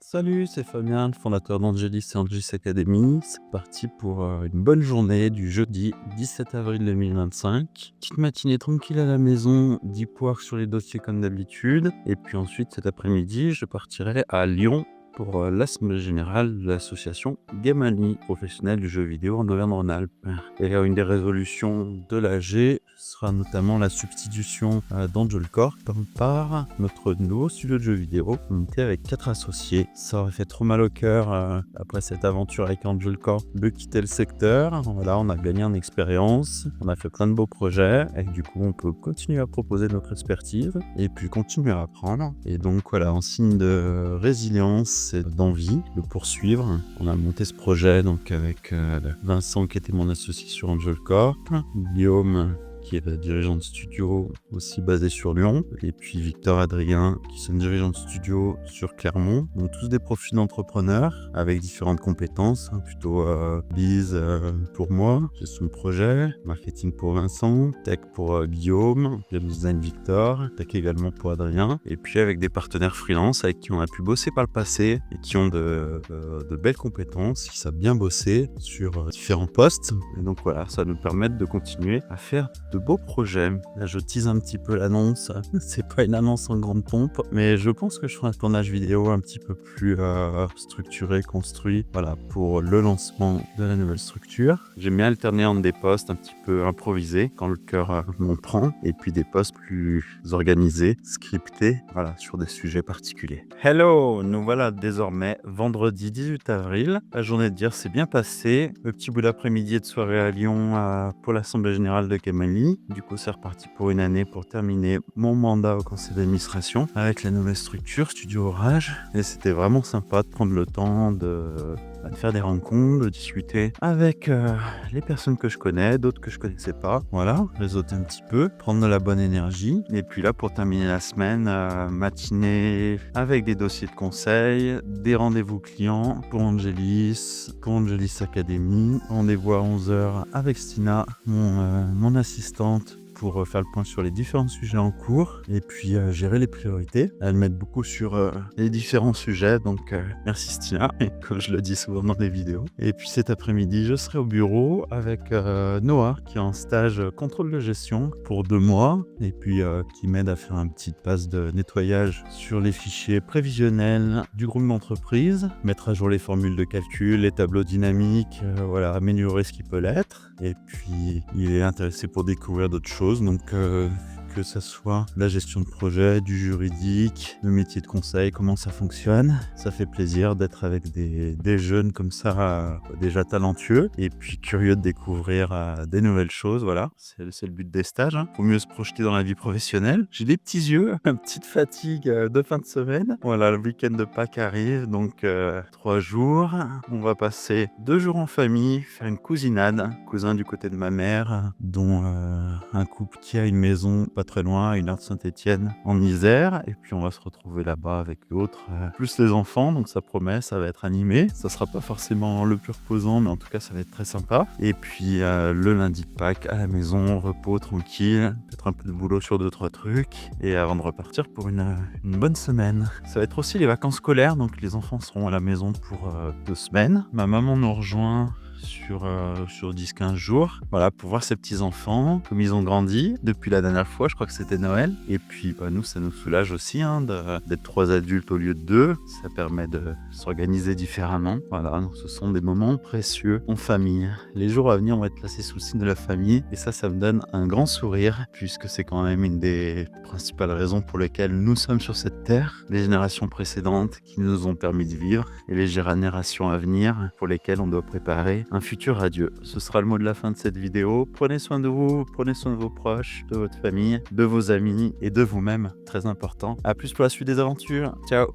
Salut, c'est Fabien, le fondateur d'Angelis et Angelis Academy. C'est parti pour une bonne journée du jeudi 17 avril 2025. Petite matinée tranquille à la maison, 10 poires sur les dossiers comme d'habitude. Et puis ensuite, cet après-midi, je partirai à Lyon pour l'assemblée générale de l'association Gamali, professionnelle du jeu vidéo en Auvergne-Rhône-Alpes. Et une des résolutions de l'AG sera notamment la substitution d'Angel Corp par notre nouveau studio de jeux vidéo monté avec 4 associés. Ça aurait fait trop mal au cœur après cette aventure avec Angel Corp de quitter le secteur. Voilà, on a gagné en expérience, on a fait plein de beaux projets et du coup on peut continuer à proposer notre expertise et puis continuer à apprendre. Et donc voilà, en signe de résilience et d'envie de poursuivre, on a monté ce projet donc avec Vincent qui était mon associé sur Angel Corp, Guillaume qui est dirigeant de studio aussi basé sur Lyon, et puis Victor Adrien qui sont dirigeants de studio sur Clermont. Donc tous des profils d'entrepreneurs avec différentes compétences, plutôt biz pour moi, gestion de projet, marketing pour Vincent, tech pour Guillaume, game design Victor, tech également pour Adrien, et puis avec des partenaires freelance avec qui on a pu bosser par le passé et qui ont de belles compétences, qui savent bien bosser sur différents postes. Et donc voilà, ça nous permet de continuer à faire de beaux projets. Là, je tease un petit peu l'annonce. C'est pas une annonce en grande pompe, mais je pense que je ferai un tournage vidéo un petit peu plus structuré, construit, voilà, pour le lancement de la nouvelle structure. J'aime bien alterner entre des posts un petit peu improvisés quand le cœur m'en prend, et puis des posts plus organisés, scriptés, voilà, sur des sujets particuliers. Hello, nous voilà désormais vendredi 18 avril. La journée de dire s'est bien passée. Le petit bout d'après-midi et de soirée à Lyon pour l'Assemblée Générale de Gamali. Du coup, c'est reparti pour une année pour terminer mon mandat au conseil d'administration avec la nouvelle structure Studio Orage. Et c'était vraiment sympa de prendre le temps de faire des rencontres, de discuter avec les personnes que je connais, d'autres que je connaissais pas. Voilà, réseauter un petit peu, prendre de la bonne énergie. Et puis là, pour terminer la semaine, matinée avec des dossiers de conseil, des rendez-vous clients pour Angelis Academy. Rendez-vous à 11h avec Stina, mon assistante, pour faire le point sur les différents sujets en cours et puis gérer les priorités. Elle m'aide beaucoup sur les différents sujets, donc merci Stina, comme je le dis souvent dans les vidéos. Et puis cet après-midi, je serai au bureau avec Noah qui est en stage contrôle de gestion pour 2 mois et puis qui m'aide à faire un petit passe de nettoyage sur les fichiers prévisionnels du groupe d'entreprise, mettre à jour les formules de calcul, les tableaux dynamiques, voilà, améliorer ce qui peut l'être. Et puis il est intéressé pour découvrir d'autres choses, donc que ça soit la gestion de projet, du juridique, le métier de conseil, comment ça fonctionne. Ça fait plaisir d'être avec des jeunes comme ça, déjà talentueux et puis curieux de découvrir des nouvelles choses. Voilà, c'est le but des stages. Faut mieux se projeter dans la vie professionnelle. J'ai des petits yeux, une petite fatigue de fin de semaine. Voilà, le week-end de Pâques arrive, donc 3 jours. On va passer 2 jours en famille, faire une cousinade. Cousin du côté de ma mère, dont un couple qui a une maison pas très loin, à 1 heure de Saint-Étienne, en Isère. Et puis on va se retrouver là-bas avec l'autre, plus les enfants. Donc ça promet, ça va être animé. Ça sera pas forcément le plus reposant, mais en tout cas ça va être très sympa. Et puis le lundi de Pâques, à la maison, repos, tranquille. Peut-être un peu de boulot sur 2-3 trucs. Et avant de repartir pour une bonne semaine. Ça va être aussi les vacances scolaires, donc les enfants seront à la maison pour 2 semaines. Ma maman nous rejoint sur 10-15 jours, voilà, pour voir ses petits-enfants, comme ils ont grandi depuis la dernière fois, je crois que c'était Noël. Et puis nous, ça nous soulage aussi d'être 3 adultes au lieu de 2. Ça permet de s'organiser différemment. Voilà, donc ce sont des moments précieux en famille. Les jours à venir, on va être placés sous le signe de la famille, et ça me donne un grand sourire, puisque c'est quand même une des principales raisons pour lesquelles nous sommes sur cette terre. Les générations précédentes qui nous ont permis de vivre, et les générations à venir pour lesquelles on doit préparer un futur radieux. Ce sera le mot de la fin de cette vidéo. Prenez soin de vous, prenez soin de vos proches, de votre famille, de vos amis et de vous-même. Très important. À plus pour la suite des aventures. Ciao!